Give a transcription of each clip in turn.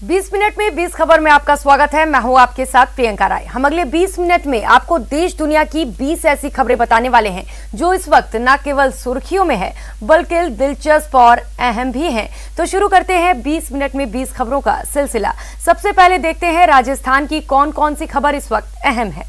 20 minute में 20 खबर में आपका स्वागत है। मैं हूं आपके साथ प्रियंका राय। हम अगले 20 मिनट में आपको देश दुनिया की 20 ऐसी खबरें बताने वाले हैं जो इस वक्त न केवल सुर्खियों में है बल्कि दिलचस्प और अहम भी हैं। तो शुरू करते हैं 20 मिनट में 20 खबरों का सिलसिला। सबसे पहले देखते हैं राजस्थान की कौन कौन सी खबर इस वक्त अहम है।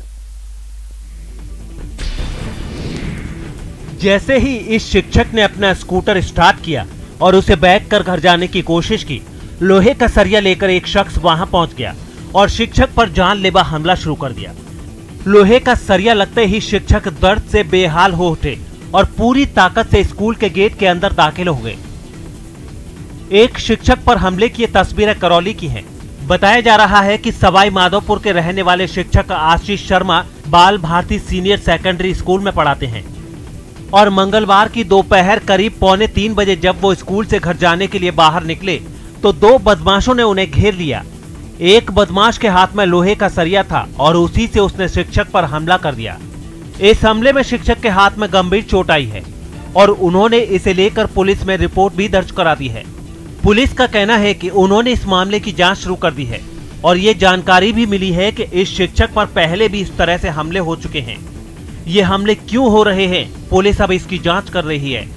जैसे ही इस शिक्षक ने अपना स्कूटर स्टार्ट किया और उसे बैक कर घर जाने की कोशिश की, लोहे का सरिया लेकर एक शख्स वहां पहुंच गया और शिक्षक पर जानलेवा हमला शुरू कर दिया। लोहे का सरिया लगते ही शिक्षक दर्द से बेहाल हो उठे और पूरी ताकत से स्कूल के गेट के अंदर दाखिल हो गए। एक शिक्षक पर हमले की तस्वीरें करौली की हैं। बताया जा रहा है कि सवाई माधोपुर के रहने वाले शिक्षक आशीष शर्मा बाल भारती सीनियर सेकेंडरी स्कूल में पढ़ाते हैं और मंगलवार की दोपहर करीब 2:45 बजे जब वो स्कूल से घर जाने के लिए बाहर निकले तो दो बदमाशों ने उन्हें घेर लिया। एक बदमाश के हाथ में लोहे का सरिया था और उसी से उसने शिक्षक पर हमला कर दिया। इस हमले में शिक्षक के हाथ में गंभीर चोट आई है और उन्होंने इसे लेकर पुलिस में रिपोर्ट भी दर्ज करा दी है। पुलिस का कहना है कि उन्होंने इस मामले की जांच शुरू कर दी है और ये जानकारी भी मिली है कि इस शिक्षक पर पहले भी इस तरह से हमले हो चुके हैं। ये हमले क्यों हो रहे हैं, पुलिस अब इसकी जांच कर रही है।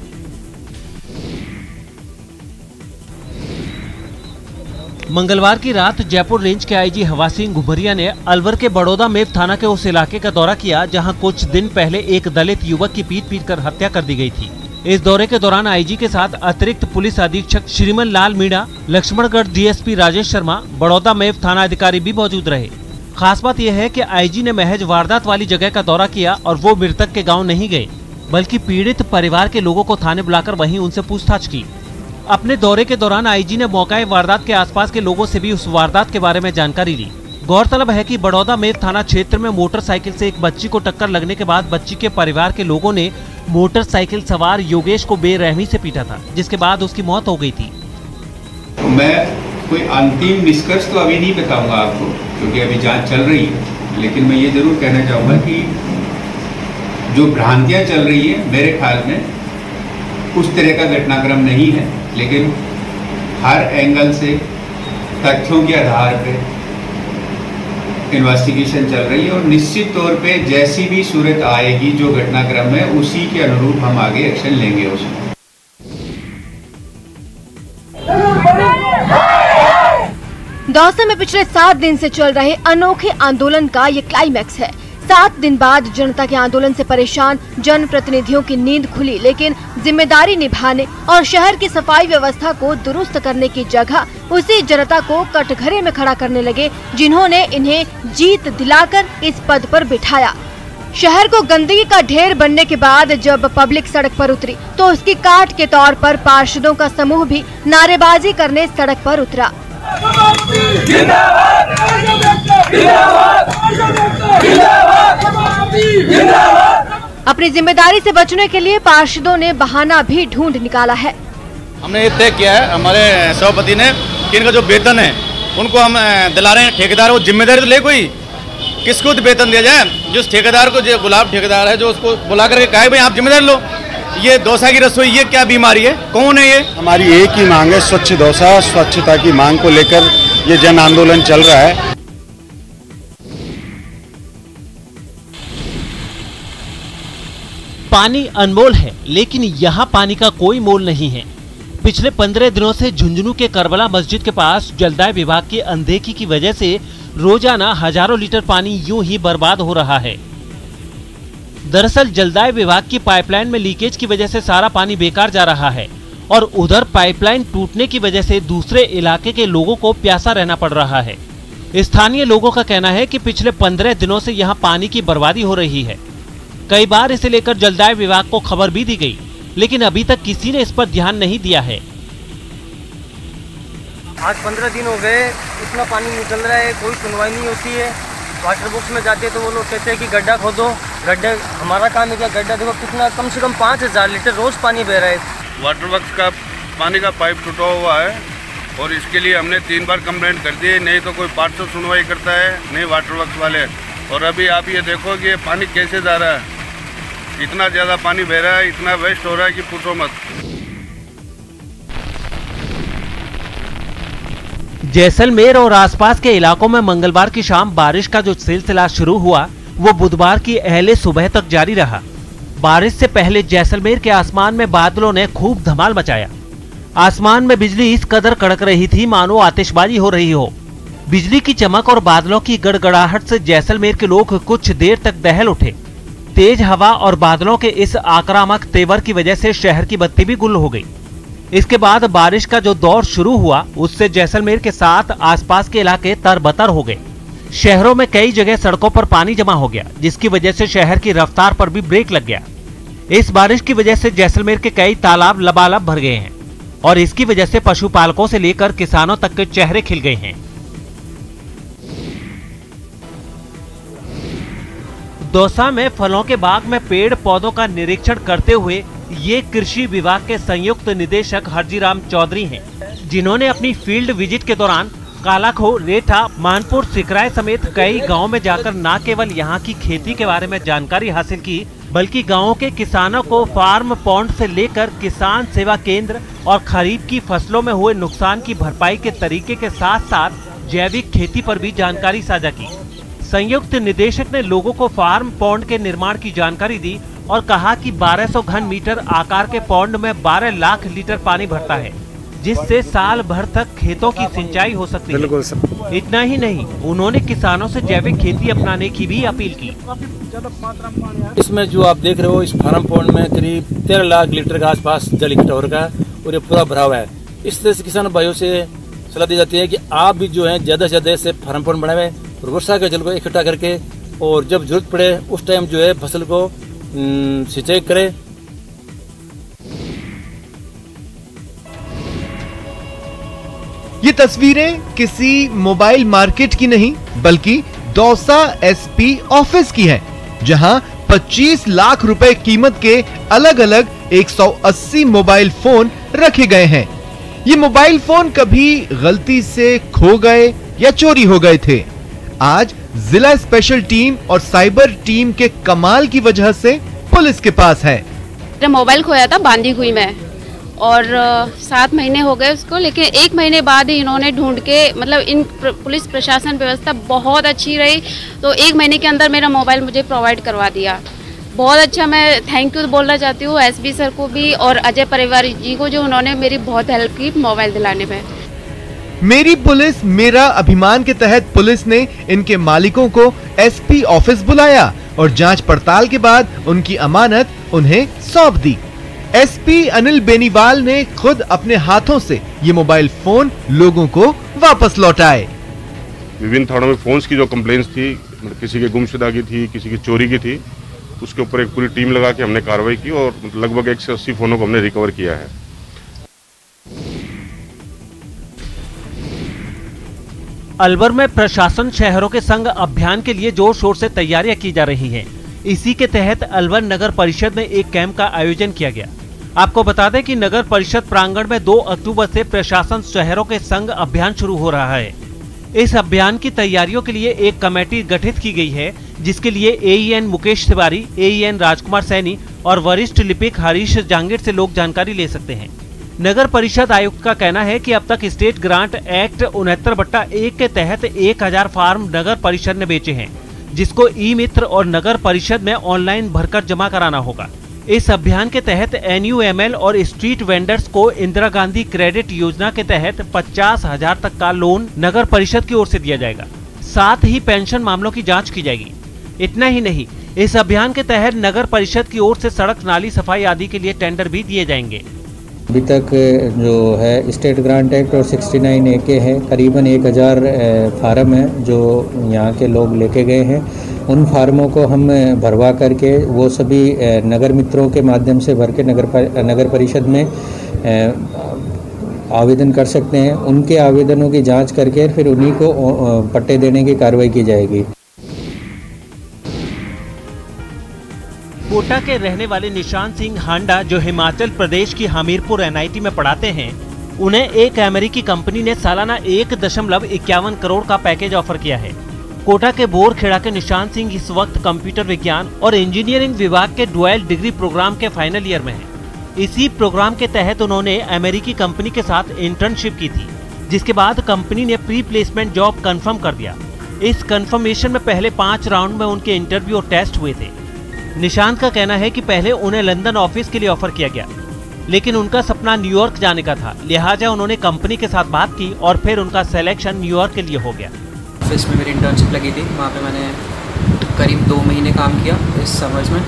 मंगलवार की रात जयपुर रेंज के आईजी हवा सिंह घुमरिया ने अलवर के बड़ौदा मेव थाना के उस इलाके का दौरा किया जहां कुछ दिन पहले एक दलित युवक की पीट कर हत्या कर दी गई थी। इस दौरे के दौरान आईजी के साथ अतिरिक्त पुलिस अधीक्षक श्रीमन लाल मीणा, लक्ष्मणगढ़ डीएसपी राजेश शर्मा, बड़ौदा मेव थाना अधिकारी भी मौजूद रहे। खास बात यह है कि आईजी ने महज वारदात वाली जगह का दौरा किया और वो मृतक के गाँव नहीं गए बल्कि पीड़ित परिवार के लोगों को थाने बुलाकर वहीं उनसे पूछताछ की। अपने दौरे के दौरान आईजी ने मौके वारदात के आसपास के लोगों से भी उस वारदात के बारे में जानकारी ली। गौरतलब है कि बड़ौदा मेव थाना क्षेत्र में मोटरसाइकिल से एक बच्ची को टक्कर लगने के बाद बच्ची के परिवार के लोगों ने मोटरसाइकिल सवार योगेश को बेरहमी से पीटा था, जिसके बाद उसकी मौत हो गई थी। मैं कोई अंतिम निष्कर्ष तो अभी नहीं बताऊंगा आपको क्योंकि अभी जांच चल रही है, लेकिन मैं ये जरूर कहना चाहूँगा कि जो भ्रांतियाँ चल रही है मेरे ख्याल में उस तरह का घटनाक्रम नहीं है, लेकिन हर एंगल से तथ्यों के आधार पे इन्वेस्टिगेशन चल रही है और निश्चित तौर पे जैसी भी सूरत आएगी जो घटनाक्रम है उसी के अनुरूप हम आगे एक्शन लेंगे उसमें। दौसा में पिछले 7 दिन से चल रहे अनोखे आंदोलन का ये क्लाइमैक्स है। 7 दिन बाद जनता के आंदोलन से परेशान जनप्रतिनिधियों की नींद खुली, लेकिन जिम्मेदारी निभाने और शहर की सफाई व्यवस्था को दुरुस्त करने की जगह उसी जनता को कटघरे में खड़ा करने लगे जिन्होंने इन्हें जीत दिलाकर इस पद पर बिठाया। शहर को गंदगी का ढेर बनने के बाद जब पब्लिक सड़क पर उतरी तो उसकी काट के तौर पर पार्षदों का समूह भी नारेबाजी करने सड़क पर उतरा। अपनी जिम्मेदारी से बचने के लिए पार्षदों ने बहाना भी ढूंढ निकाला है। हमने ये तय किया है हमारे सभापति ने कि इनका जो वेतन है उनको हम दिला रहे हैं। ठेकेदार वो जिम्मेदारी तो ले, कोई किसको वेतन दिया जाए, जिस ठेकेदार को, जो गुलाब ठेकेदार है जो उसको बुला करके कहा भाई आप जिम्मेदारी लो। ये दौसा की रसोई ये क्या बीमारी है, कौन है ये? हमारी एक ही मांग है, स्वच्छ दौसा। स्वच्छता की मांग को लेकर ये जन आंदोलन चल रहा है। पानी अनमोल है, लेकिन यहाँ पानी का कोई मोल नहीं है। पिछले 15 दिनों से झुंझुनू के करबला मस्जिद के पास जलदाय विभाग की अनदेखी की वजह से रोजाना हजारों लीटर पानी यूं ही बर्बाद हो रहा है। दरअसल जलदाय विभाग की पाइपलाइन में लीकेज की वजह से सारा पानी बेकार जा रहा है और उधर पाइपलाइन टूटने की वजह से दूसरे इलाके के लोगों को प्यासा रहना पड़ रहा है। स्थानीय लोगों का कहना है कि पिछले 15 दिनों से यहाँ पानी की बर्बादी हो रही है। कई बार इसे लेकर जलदाय विभाग को खबर भी दी गई, लेकिन अभी तक किसी ने इस पर ध्यान नहीं दिया है। आज 15 दिन हो गए, इतना पानी निकल रहा है, कोई सुनवाई नहीं होती है। वाटर बॉक्स में जाते तो वो लोग कहते हैं कि गड्ढा खोदो। गड्ढे हमारा काम है क्या? गड्ढा देखो कितना, कम से कम 5000 लीटर रोज पानी बह रहा है। वाटर वर्क्स का पानी का पाइप टूटा हुआ है और इसके लिए हमने 3 बार कंप्लेंट कर दी है, नहीं तो कोई पार्षद सुनवाई करता है, नहीं वाटर वर्क्स वाले। और अभी आप ये देखो कि ये पानी कैसे जा रहा है, इतना ज़्यादा पानी बह रहा है, इतना वेस्ट हो रहा है कि पूछो मत। जैसलमेर और आसपास के इलाकों में मंगलवार की शाम बारिश का जो सिलसिला शुरू हुआ वो बुधवार की अहले सुबह तक जारी रहा। बारिश से पहले जैसलमेर के आसमान में बादलों ने खूब धमाल मचाया। आसमान में बिजली इस कदर कड़क रही थी मानो आतिशबाजी हो रही हो। बिजली की चमक और बादलों की गड़गड़ाहट से जैसलमेर के लोग कुछ देर तक दहल उठे। तेज हवा और बादलों के इस आक्रामक तेवर की वजह से शहर की बत्ती भी गुल हो गई। इसके बाद बारिश का जो दौर शुरू हुआ उससे जैसलमेर के साथ आसपास के इलाके तरबतर हो गए। शहरों में कई जगह सड़कों पर पानी जमा हो गया, जिसकी वजह से शहर की रफ्तार पर भी ब्रेक लग गया। इस बारिश की वजह से जैसलमेर के कई तालाब लबालब भर गए हैं और इसकी वजह से पशुपालकों से लेकर किसानों तक के चेहरे खिल गए हैं। दौसा में फलों के बाग में पेड़ पौधों का निरीक्षण करते हुए ये कृषि विभाग के संयुक्त निदेशक हरजीराम चौधरी हैं, जिन्होंने अपनी फील्ड विजिट के दौरान कालाखो, रेठा, मानपुर, सिकराय समेत कई गांवों में जाकर न केवल यहां की खेती के बारे में जानकारी हासिल की, बल्कि गांवों के किसानों को फार्म पॉन्ड से लेकर किसान सेवा केंद्र और खरीफ की फसलों में हुए नुकसान की भरपाई के तरीके के साथ साथ जैविक खेती पर भी जानकारी साझा की। संयुक्त निदेशक ने लोगों को फार्म पॉन्ड के निर्माण की जानकारी दी और कहा कि 1200 घन मीटर आकार के पॉन्ड में 12 लाख लीटर पानी भरता है, जिससे साल भर तक खेतों की सिंचाई हो सकती है। इतना ही नहीं, उन्होंने किसानों से जैविक खेती अपनाने की भी अपील की। इसमें जो आप देख रहे हो, इस फार्म पॉन्ड में करीब 13 लाख लीटर के आसपास जल इकट्ठा हो रखा है और ये पूरा भरा हुआ है। इस तरह से किसान भाइयों से सलाह दी जाती है कि आप भी जो है ज्यादा से ज्यादा से फार्म पॉन्ड बनाए और वर्षा के जल को इकट्ठा करके और जब जरूरत पड़े उस टाइम जो है फसल को सिंचाई करें। ये तस्वीरें किसी मोबाइल मार्केट की नहीं बल्कि दौसा एसपी ऑफिस की हैं, जहां 25 लाख रुपए कीमत के अलग अलग 180 मोबाइल फोन रखे गए हैं। ये मोबाइल फोन कभी गलती से खो गए या चोरी हो गए थे। आज जिला स्पेशल टीम और साइबर टीम के कमाल की वजह से पुलिस के पास है। मोबाइल खोया था बांदी हुई में और 7 महीने हो गए उसको, लेकिन 1 महीने बाद ही इन्होंने ढूंढ के, मतलब इन पुलिस प्रशासन व्यवस्था बहुत अच्छी रही, तो 1 महीने के अंदर मेरा मोबाइल मुझे प्रोवाइड करवा दिया। बहुत अच्छा, मैं थैंक यू बोलना चाहती हूँ एसपी सर को भी और अजय परिवार जी को, जो उन्होंने मेरी बहुत हेल्प की मोबाइल दिलाने में। मेरी पुलिस मेरा अभिमान के तहत पुलिस ने इनके मालिकों को एसपी ऑफिस बुलाया और जांच पड़ताल के बाद उनकी अमानत उन्हें सौंप दी। एसपी अनिल बेनीवाल ने खुद अपने हाथों से ये मोबाइल फोन लोगों को वापस लौटाए। विभिन्न थानों में फोन्स की जो कंप्लेंट्स थी, किसी के गुमशुदा की थी, किसी की चोरी की थी, उसके ऊपर एक पूरी टीम लगा के हमने कार्रवाई की और लगभग 180 फोनों को हमने रिकवर किया है। अलवर में प्रशासन शहरों के संग अभियान के लिए जोर शोर से तैयारियां की जा रही हैं। इसी के तहत अलवर नगर परिषद में एक कैंप का आयोजन किया गया। आपको बता दें कि नगर परिषद प्रांगण में 2 अक्टूबर से प्रशासन शहरों के संग अभियान शुरू हो रहा है। इस अभियान की तैयारियों के लिए एक कमेटी गठित की गई है, जिसके लिए एईएन मुकेश तिवारी, एईएन राजकुमार सैनी और वरिष्ठ लिपिक हरीश जांगीर से लोग जानकारी ले सकते हैं। नगर परिषद आयुक्त का कहना है कि अब तक स्टेट ग्रांट एक्ट 69/1 के तहत 1000 फार्म नगर परिषद ने बेचे हैं, जिसको ई मित्र और नगर परिषद में ऑनलाइन भरकर जमा कराना होगा। इस अभियान के तहत एनयूएमएल और स्ट्रीट वेंडर्स को इंदिरा गांधी क्रेडिट योजना के तहत 50,000 तक का लोन नगर परिषद की ओर से दिया जाएगा। साथ ही पेंशन मामलों की जांच की जाएगी। इतना ही नहीं, इस अभियान के तहत नगर परिषद की ओर से सड़क नाली सफाई आदि के लिए टेंडर भी दिए जाएंगे। अभी तक जो है स्टेट ग्रांट एक्ट और 69A के है, करीबन 1000 फार्म है जो यहाँ के लोग लेके गए हैं। उन फार्मों को हम भरवा करके वो सभी नगर मित्रों के माध्यम से भर के नगर परिषद में आवेदन कर सकते हैं। उनके आवेदनों की जांच करके फिर उन्हीं को पट्टे देने की कार्रवाई की जाएगी। कोटा के रहने वाले निशांत सिंह हांडा, जो हिमाचल प्रदेश की हमीरपुर एनआईटी में पढ़ाते हैं, उन्हें एक अमेरिकी कंपनी ने सालाना 1.51 करोड़ का पैकेज ऑफर किया है। कोटा के बोरखेड़ा के निशांत सिंह इस वक्त कंप्यूटर विज्ञान और इंजीनियरिंग विभाग के डुअल डिग्री प्रोग्राम के फाइनल ईयर में हैं। इसी प्रोग्राम के तहत उन्होंने अमेरिकी कंपनी के साथ इंटर्नशिप की थी। जिसके बाद कंपनी ने प्री प्लेसमेंट जॉब कंफर्म कर दिया। इस कंफर्मेशन में पहले 5 राउंड में उनके इंटरव्यू और टेस्ट हुए थे। निशांत का कहना है कि पहले उन्हें लंदन ऑफिस के लिए ऑफर किया गया, लेकिन उनका सपना न्यूयॉर्क जाने का था, लिहाजा उन्होंने कंपनी के साथ बात की और फिर उनका सिलेक्शन न्यूयॉर्क के लिए हो गया। ऑफिस में मेरी इंटर्नशिप लगी थी, वहाँ पे मैंने करीब 2 महीने काम किया इस समर्स में।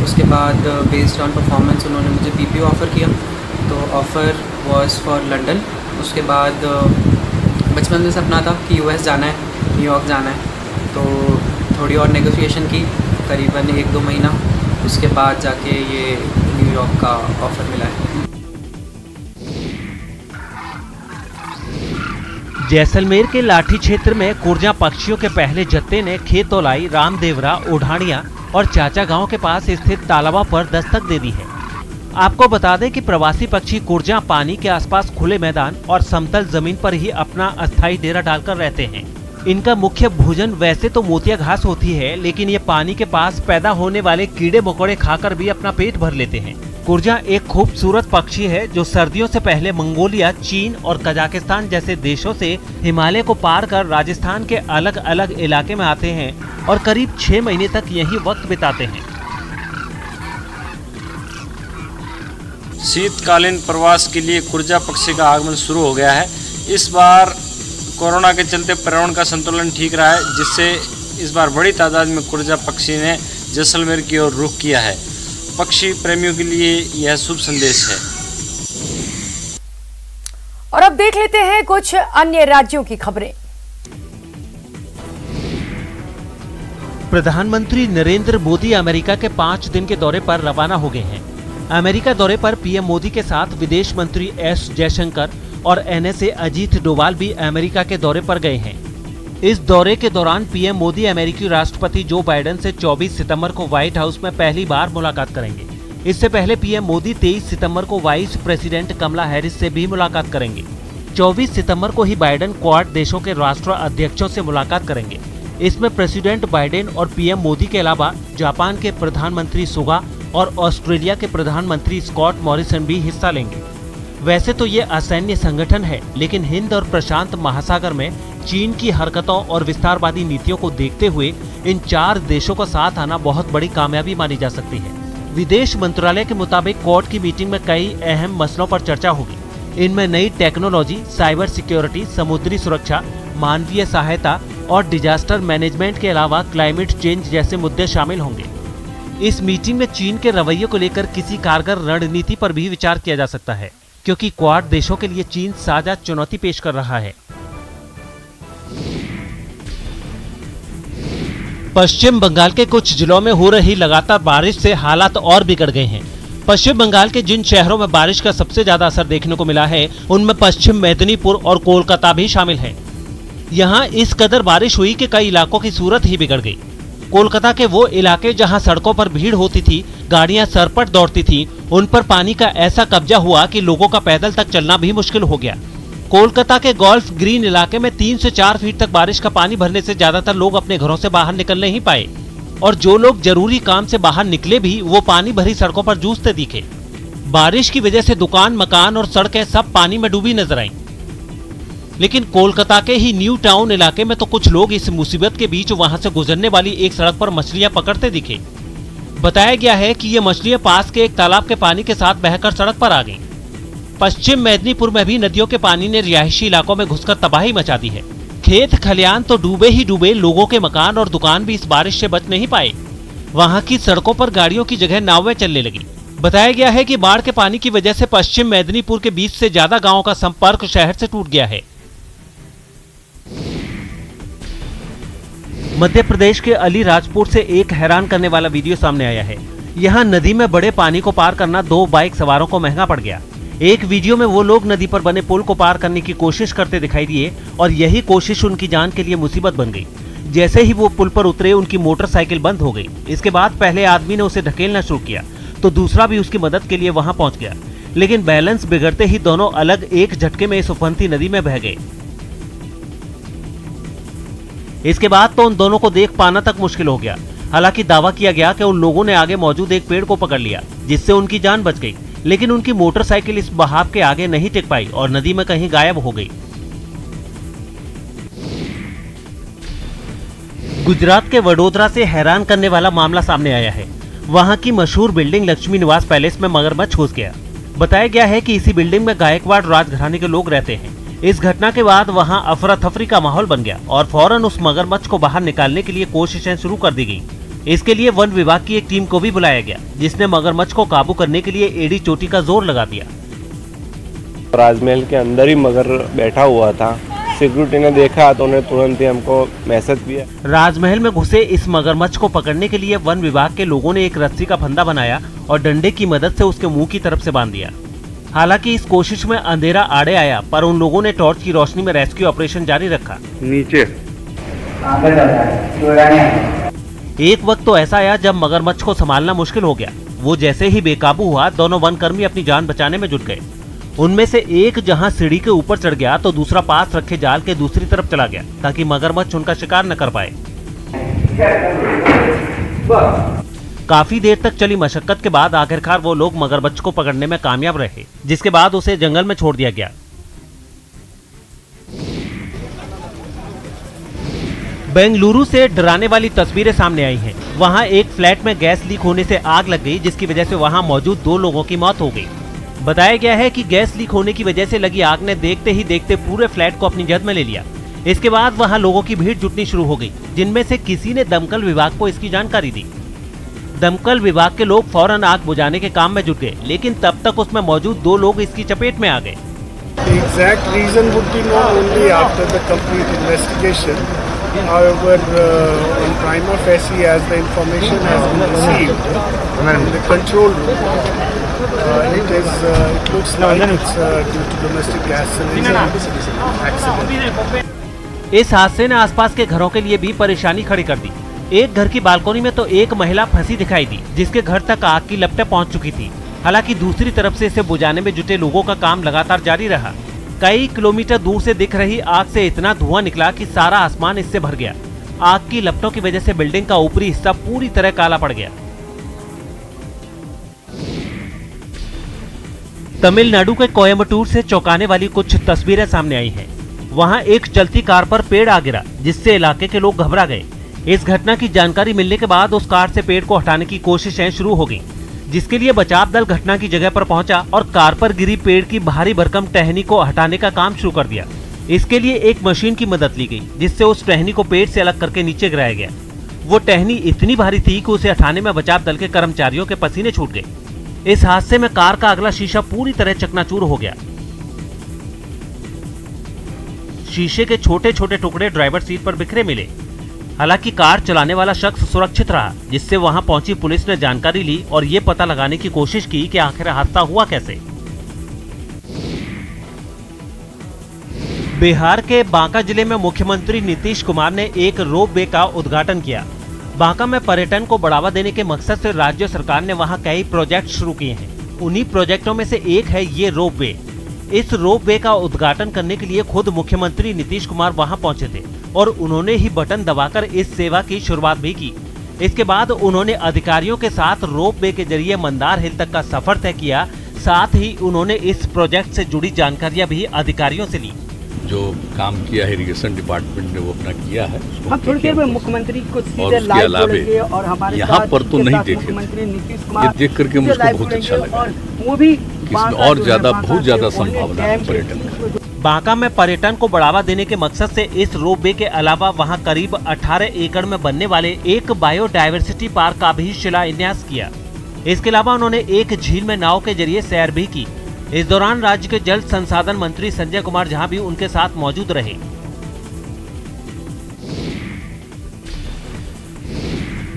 उसके बाद बेस्ड ऑन परफॉर्मेंस उन्होंने मुझे पीपीओ ऑफ़र किया, तो ऑफ़र वाज फॉर लंदन। उसके बाद बचपन में सपना था कि यूएस जाना है, न्यूयॉर्क जाना है, तो थोड़ी और नेगोशिएशन की करीबन 1-2 महीना, उसके बाद जाके ये न्यूयॉर्क का ऑफ़र मिला है। जैसलमेर के लाठी क्षेत्र में कुर्जा पक्षियों के पहले जत्थे ने खेतौलाई, रामदेवरा, ओढ़ानिया और चाचा गांव के पास स्थित तालाबों पर दस्तक दे दी है। आपको बता दें कि प्रवासी पक्षी कुर्जा पानी के आसपास खुले मैदान और समतल जमीन पर ही अपना अस्थायी डेरा डालकर रहते हैं। इनका मुख्य भोजन वैसे तो मोतिया घास होती है, लेकिन ये पानी के पास पैदा होने वाले कीड़े मकोड़े खाकर भी अपना पेट भर लेते हैं। कुर्जा एक खूबसूरत पक्षी है जो सर्दियों से पहले मंगोलिया, चीन और कजाकिस्तान जैसे देशों से हिमालय को पार कर राजस्थान के अलग अलग इलाके में आते हैं और करीब 6 महीने तक यहीं वक्त बिताते हैं। शीतकालीन प्रवास के लिए कुर्जा पक्षी का आगमन शुरू हो गया है। इस बार कोरोना के चलते पर्यावरण का संतुलन ठीक रहा है, जिससे इस बार बड़ी तादाद में कुर्जा पक्षी ने जैसलमेर की ओर रुख किया है। पक्षी प्रेमियों के लिए यह शुभ संदेश है। और अब देख लेते हैं कुछ अन्य राज्यों की खबरें। प्रधानमंत्री नरेंद्र मोदी अमेरिका के 5 दिन के दौरे पर रवाना हो गए हैं। अमेरिका दौरे पर पीएम मोदी के साथ विदेश मंत्री एस जयशंकर और एनएसए अजीत डोभाल भी अमेरिका के दौरे पर गए हैं। इस दौरे के दौरान पीएम मोदी अमेरिकी राष्ट्रपति जो बाइडेन से 24 सितंबर को व्हाइट हाउस में पहली बार मुलाकात करेंगे। इससे पहले पीएम मोदी 23 सितंबर को वाइस प्रेसिडेंट कमला हैरिस से भी मुलाकात करेंगे। 24 सितंबर को ही बाइडेन क्वाड देशों के राष्ट्र अध्यक्षों से मुलाकात करेंगे। इसमें प्रेसिडेंट बाइडेन और पीएम मोदी के अलावा जापान के प्रधानमंत्री सुगा और ऑस्ट्रेलिया के प्रधानमंत्री स्कॉट मॉरिसन भी हिस्सा लेंगे। वैसे तो ये असैन्य संगठन है, लेकिन हिंद और प्रशांत महासागर में चीन की हरकतों और विस्तारवादी नीतियों को देखते हुए इन 4 देशों का साथ आना बहुत बड़ी कामयाबी मानी जा सकती है। विदेश मंत्रालय के मुताबिक क्वाड की मीटिंग में कई अहम मसलों पर चर्चा होगी। इनमें नई टेक्नोलॉजी, साइबर सिक्योरिटी, समुद्री सुरक्षा, मानवीय सहायता और डिजास्टर मैनेजमेंट के अलावा क्लाइमेट चेंज जैसे मुद्दे शामिल होंगे। इस मीटिंग में चीन के रवैये को लेकर किसी कारगर रणनीति पर भी विचार किया जा सकता है, क्योंकि क्वाड देशों के लिए चीन साझा चुनौती पेश कर रहा है। पश्चिम बंगाल के कुछ जिलों में हो रही लगातार बारिश से हालात और बिगड़ गए हैं। पश्चिम बंगाल के जिन शहरों में बारिश का सबसे ज्यादा असर देखने को मिला है, उनमें पश्चिम मेदिनीपुर और कोलकाता भी शामिल है। यहाँ इस कदर बारिश हुई कि कई इलाकों की सूरत ही बिगड़ गई। कोलकाता के वो इलाके जहां सड़कों पर भीड़ होती थी, गाड़ियां सरपट दौड़ती थी, उन पर पानी का ऐसा कब्जा हुआ कि लोगों का पैदल तक चलना भी मुश्किल हो गया। कोलकाता के गोल्फ ग्रीन इलाके में 3 से 4 फीट तक बारिश का पानी भरने से ज्यादातर लोग अपने घरों से बाहर निकल नहीं पाए, और जो लोग जरूरी काम से बाहर निकले भी वो पानी भरी सड़कों पर जूझते दिखे। बारिश की वजह से दुकान, मकान और सड़कें सब पानी में डूबी नजर आईं। लेकिन कोलकाता के ही न्यू टाउन इलाके में तो कुछ लोग इस मुसीबत के बीच वहां से गुजरने वाली एक सड़क पर मछलियां पकड़ते दिखे। बताया गया है कि ये मछलियां पास के एक तालाब के पानी के साथ बहकर सड़क पर आ गईं। पश्चिम मेदिनीपुर में भी नदियों के पानी ने रिहायशी इलाकों में घुसकर तबाही मचा दी है। खेत खलियान तो डूबे ही डूबे, लोगों के मकान और दुकान भी इस बारिश से बच नहीं पाए। वहां की सड़कों पर गाड़ियों की जगह नावें चलने लगी। बताया गया है कि बाढ़ के पानी की वजह से पश्चिम मेदिनीपुर के 20 से ज्यादा गाँवों का संपर्क शहर से टूट गया है। मध्य प्रदेश के अलीराजपुर से एक हैरान करने वाला वीडियो सामने आया है। यहाँ नदी में बड़े पानी को पार करना 2 बाइक सवारों को महंगा पड़ गया। एक वीडियो में वो लोग नदी पर बने पुल को पार करने की कोशिश करते दिखाई दिए और यही कोशिश उनकी जान के लिए मुसीबत बन गई। जैसे ही वो पुल पर उतरे, उनकी मोटरसाइकिल बंद हो गई। इसके बाद पहले आदमी ने उसे ढकेलना शुरू किया तो दूसरा भी उसकी मदद के लिए वहां पहुंच गया, लेकिन बैलेंस बिगड़ते ही दोनों अलग एक झटके में इस उफनती नदी में बह गए। इसके बाद तो उन दोनों को देख पाना तक मुश्किल हो गया। हालांकि दावा किया गया कि उन लोगों ने आगे मौजूद एक पेड़ को पकड़ लिया, जिससे उनकी जान बच गई, लेकिन उनकी मोटरसाइकिल इस बहाव के आगे नहीं टिक पाई और नदी में कहीं गायब हो गई। गुजरात के वडोदरा से हैरान करने वाला मामला सामने आया है। वहां की मशहूर बिल्डिंग लक्ष्मी निवास पैलेस में मगरमच्छ घुस गया। बताया गया है कि इसी बिल्डिंग में गायकवाड़ राजघराने के लोग रहते हैं। इस घटना के बाद वहां अफरा तफरी का माहौल बन गया और फौरन उस मगरमच्छ को बाहर निकालने के लिए कोशिशें शुरू कर दी गयी। इसके लिए वन विभाग की एक टीम को भी बुलाया गया, जिसने मगरमच्छ को काबू करने के लिए एड़ी चोटी का जोर लगा दिया। राजमहल के अंदर ही मगर बैठा हुआ था। सिक्योरिटी ने देखा तो उन्हें तुरंत ही हमको मैसेज किया। राजमहल में घुसे इस मगरमच्छ को पकड़ने के लिए वन विभाग के लोगों ने एक रस्सी का फंदा बनाया और डंडे की मदद से उसके मुंह की तरफ से बांध दिया। हालांकि इस कोशिश में अंधेरा आड़े आया, पर उन लोगों ने टॉर्च की रोशनी में रेस्क्यू ऑपरेशन जारी रखा। नीचे एक वक्त तो ऐसा आया जब मगरमच्छ को संभालना मुश्किल हो गया। वो जैसे ही बेकाबू हुआ, दोनों वन कर्मी अपनी जान बचाने में जुट गए। उनमें से एक जहां सीढ़ी के ऊपर चढ़ गया तो दूसरा पास रखे जाल के दूसरी तरफ चला गया ताकि मगरमच्छ उनका शिकार न कर पाए। काफी देर तक चली मशक्कत के बाद आखिरकार वो लोग मगरमच्छ को पकड़ने में कामयाब रहे, जिसके बाद उसे जंगल में छोड़ दिया गया। बेंगलुरु से डराने वाली तस्वीरें सामने आई हैं। वहां एक फ्लैट में गैस लीक होने से आग लग गई, जिसकी वजह से वहां मौजूद 2 लोगों की मौत हो गई। बताया गया है कि गैस लीक होने की वजह से लगी आग ने देखते ही देखते पूरे फ्लैट को अपनी जद में ले लिया। इसके बाद वहां लोगों की भीड़ जुटनी शुरू हो गई, जिनमें से किसी ने दमकल विभाग को इसकी जानकारी दी। दमकल विभाग के लोग फौरन आग बुझाने के काम में जुट गए, लेकिन तब तक उसमें मौजूद 2 लोग इसकी चपेट में आ गए। Exact reason would be known only after the complete investigation. However, on prima facie, as the information has been received in the control room, it looks like it's due to domestic gas cylinder accident. इस हादसे ने आसपास के घरों के लिए भी परेशानी खड़ी कर दी। एक घर की बालकनी में तो एक महिला फंसी दिखाई दी, जिसके घर तक आग की लपटें पहुंच चुकी थी। हालांकि दूसरी तरफ से इसे बुझाने में जुटे लोगों का काम लगातार जारी रहा। कई किलोमीटर दूर से दिख रही आग से इतना धुआं निकला कि सारा आसमान इससे भर गया। आग की लपटों की वजह से बिल्डिंग का ऊपरी हिस्सा पूरी तरह काला पड़ गया। तमिलनाडु के कोयम्बटूर से चौंकाने वाली कुछ तस्वीरें सामने आई हैं। वहां एक चलती कार पर पेड़ आ गिरा, जिससे इलाके के लोग घबरा गए। इस घटना की जानकारी मिलने के बाद उस कार से पेड़ को हटाने की कोशिशें शुरू हो गईं, जिसके लिए बचाव दल घटना की जगह पर पहुंचा और कार पर गिरी पेड़ की भारी भरकम टहनी को हटाने का काम शुरू कर दिया। इसके लिए एक मशीन की मदद ली गई, जिससे उस टहनी को पेड़ से अलग करके नीचे गिराया गया। वो टहनी इतनी भारी थी कि उसे हटाने में बचाव दल के कर्मचारियों के पसीने छूट गए। इस हादसे में कार का अगला शीशा पूरी तरह चकनाचूर हो गया। शीशे के छोटे छोटे टुकड़े ड्राइवर सीट पर बिखरे मिले। हालांकि कार चलाने वाला शख्स सुरक्षित रहा, जिससे वहां पहुंची पुलिस ने जानकारी ली और ये पता लगाने की कोशिश की कि आखिर हादसा हुआ कैसे। बिहार के बांका जिले में मुख्यमंत्री नीतीश कुमार ने एक रोप वे का उद्घाटन किया। बांका में पर्यटन को बढ़ावा देने के मकसद से राज्य सरकार ने वहां कई प्रोजेक्ट शुरू किए हैं। उन्हीं प्रोजेक्टों में से एक है ये रोप वे। इस रोप वे का उद्घाटन करने के लिए खुद मुख्यमंत्री नीतीश कुमार वहां पहुंचे थे और उन्होंने ही बटन दबाकर इस सेवा की शुरुआत भी की। इसके बाद उन्होंने अधिकारियों के साथ रोप वे के जरिए मंदार हिल तक का सफर तय किया। साथ ही उन्होंने इस प्रोजेक्ट से जुड़ी जानकारियां भी अधिकारियों से ली। जो काम किया है इरिगेशन डिपार्टमेंट ने वो अपना किया है। हम थोड़ी देर में मुख्यमंत्री को सीधे लाइव जोड़ेंगे और हमारे यहाँ पर तो नहीं देखे, ये देख करके मुझको बहुत अच्छा लगा। वो भी और ज्यादा बहुत ज्यादा संभावना है पर्यटन का। बांका में पर्यटन को बढ़ावा देने के मकसद से इस रोप वे के अलावा वहां करीब 18 एकड़ में बनने वाले एक बायोडायवर्सिटी पार्क का भी शिलान्यास किया। इसके अलावा उन्होंने एक झील में नाव के जरिए सैर भी की। इस दौरान राज्य के जल संसाधन मंत्री संजय कुमार झा भी उनके साथ मौजूद रहे।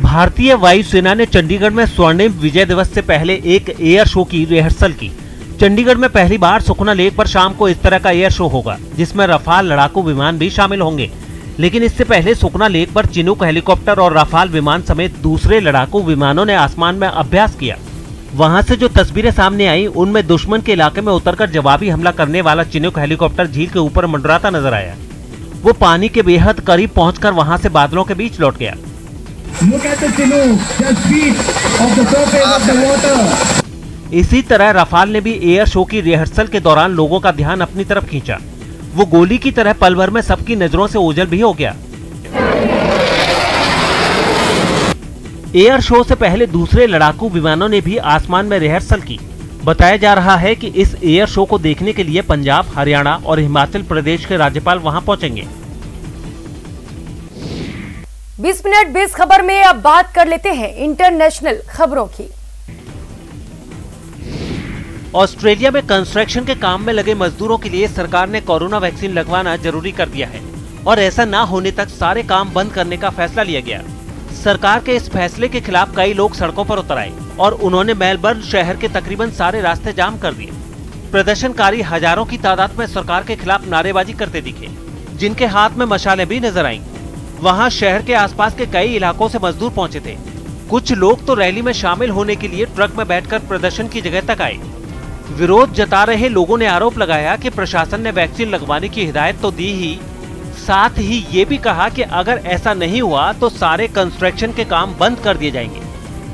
भारतीय वायुसेना ने चंडीगढ़ में स्वर्णिम विजय दिवस से पहले एक एयर शो की रिहर्सल की। चंडीगढ़ में पहली बार सुखना लेक पर शाम को इस तरह का एयर शो होगा, जिसमें रफाल लड़ाकू विमान भी शामिल होंगे। लेकिन इससे पहले सुखना लेक पर चिनूक हेलीकॉप्टर और रफाल विमान समेत दूसरे लड़ाकू विमानों ने आसमान में अभ्यास किया। वहां से जो तस्वीरें सामने आई, उनमें दुश्मन के इलाके में उतरकर जवाबी हमला करने वाला चिनूक हेलीकॉप्टर झील के ऊपर मंडराता नजर आया। वो पानी के बेहद करीब पहुंचकर वहां से बादलों के बीच लौट गया। इसी तरह रफाल ने भी एयर शो की रिहर्सल के दौरान लोगों का ध्यान अपनी तरफ खींचा। वो गोली की तरह पल भर में सबकी नजरों से ओझल भी हो गया। एयर शो से पहले दूसरे लड़ाकू विमानों ने भी आसमान में रिहर्सल की। बताया जा रहा है कि इस एयर शो को देखने के लिए पंजाब, हरियाणा और हिमाचल प्रदेश के राज्यपाल वहां पहुंचेंगे। 20 मिनट 20 खबर में अब बात कर लेते हैं इंटरनेशनल खबरों की। ऑस्ट्रेलिया में कंस्ट्रक्शन के काम में लगे मजदूरों के लिए सरकार ने कोरोना वैक्सीन लगवाना जरूरी कर दिया है और ऐसा न होने तक सारे काम बंद करने का फैसला लिया गया। सरकार के इस फैसले के खिलाफ कई लोग सड़कों पर उतर आए और उन्होंने मेलबर्न शहर के तकरीबन सारे रास्ते जाम कर दिए। प्रदर्शनकारी हजारों की तादाद में सरकार के खिलाफ नारेबाजी करते दिखे, जिनके हाथ में मशालें भी नजर आईं। वहां शहर के आसपास के कई इलाकों से मजदूर पहुंचे थे। कुछ लोग तो रैली में शामिल होने के लिए ट्रक में बैठकर प्रदर्शन की जगह तक आए। विरोध जता रहे लोगों ने आरोप लगाया कि प्रशासन ने वैक्सीन लगवाने की हिदायत तो दी ही, साथ ही ये भी कहा कि अगर ऐसा नहीं हुआ तो सारे कंस्ट्रक्शन के काम बंद कर दिए जाएंगे।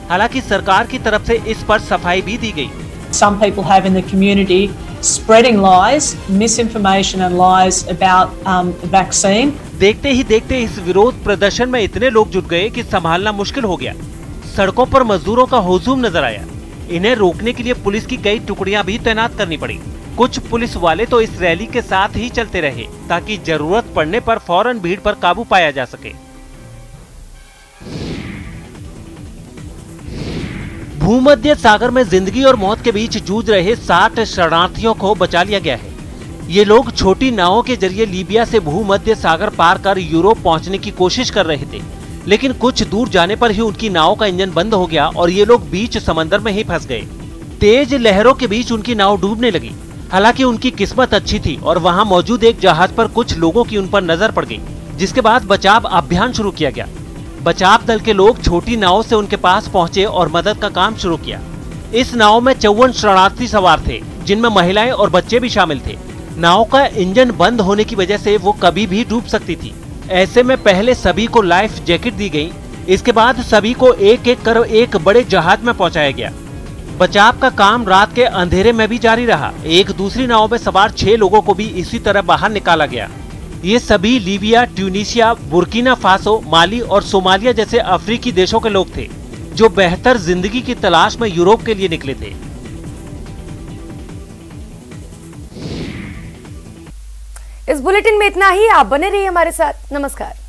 हालांकि सरकार की तरफ से इस पर सफाई भी दी गई। Some people have in the community spreading lies, misinformation and lies about vaccine. देखते ही देखते इस विरोध प्रदर्शन में इतने लोग जुट गए कि संभालना मुश्किल हो गया। सड़कों पर मजदूरों का हुजूम नजर आया। इन्हें रोकने के लिए पुलिस की कई टुकड़ियां भी तैनात करनी पड़ी। कुछ पुलिस वाले तो इस रैली के साथ ही चलते रहे ताकि जरूरत पड़ने पर फौरन भीड़ पर काबू पाया जा सके। भूमध्य सागर में जिंदगी और मौत के बीच जूझ रहे 60 शरणार्थियों को बचा लिया गया है। ये लोग छोटी नावों के जरिए लीबिया से भूमध्य सागर पार कर यूरोप पहुंचने की कोशिश कर रहे थे, लेकिन कुछ दूर जाने पर ही उनकी नाव का इंजन बंद हो गया और ये लोग बीच समंदर में ही फंस गए। तेज लहरों के बीच उनकी नाव डूबने लगी। हालांकि उनकी किस्मत अच्छी थी और वहां मौजूद एक जहाज पर कुछ लोगों की उन पर नजर पड़ गई, जिसके बाद बचाव अभियान शुरू किया गया। बचाव दल के लोग छोटी नाव से उनके पास पहुंचे और मदद का काम शुरू किया। इस नाव में 54 शरणार्थी सवार थे, जिनमें महिलाएं और बच्चे भी शामिल थे। नाव का इंजन बंद होने की वजह से वो कभी भी डूब सकती थी। ऐसे में पहले सभी को लाइफ जैकेट दी गई। इसके बाद सभी को एक एक कर एक बड़े जहाज में पहुंचाया गया। बचाव का काम रात के अंधेरे में भी जारी रहा। एक दूसरी नाव में सवार 6 लोगों को भी इसी तरह बाहर निकाला गया। ये सभी लीबिया, ट्यूनीशिया, बुर्किना फासो, माली और सोमालिया जैसे अफ्रीकी देशों के लोग थे, जो बेहतर जिंदगी की तलाश में यूरोप के लिए निकले थे। इस बुलेटिन में इतना ही। आप बने रहिए हमारे साथ। नमस्कार।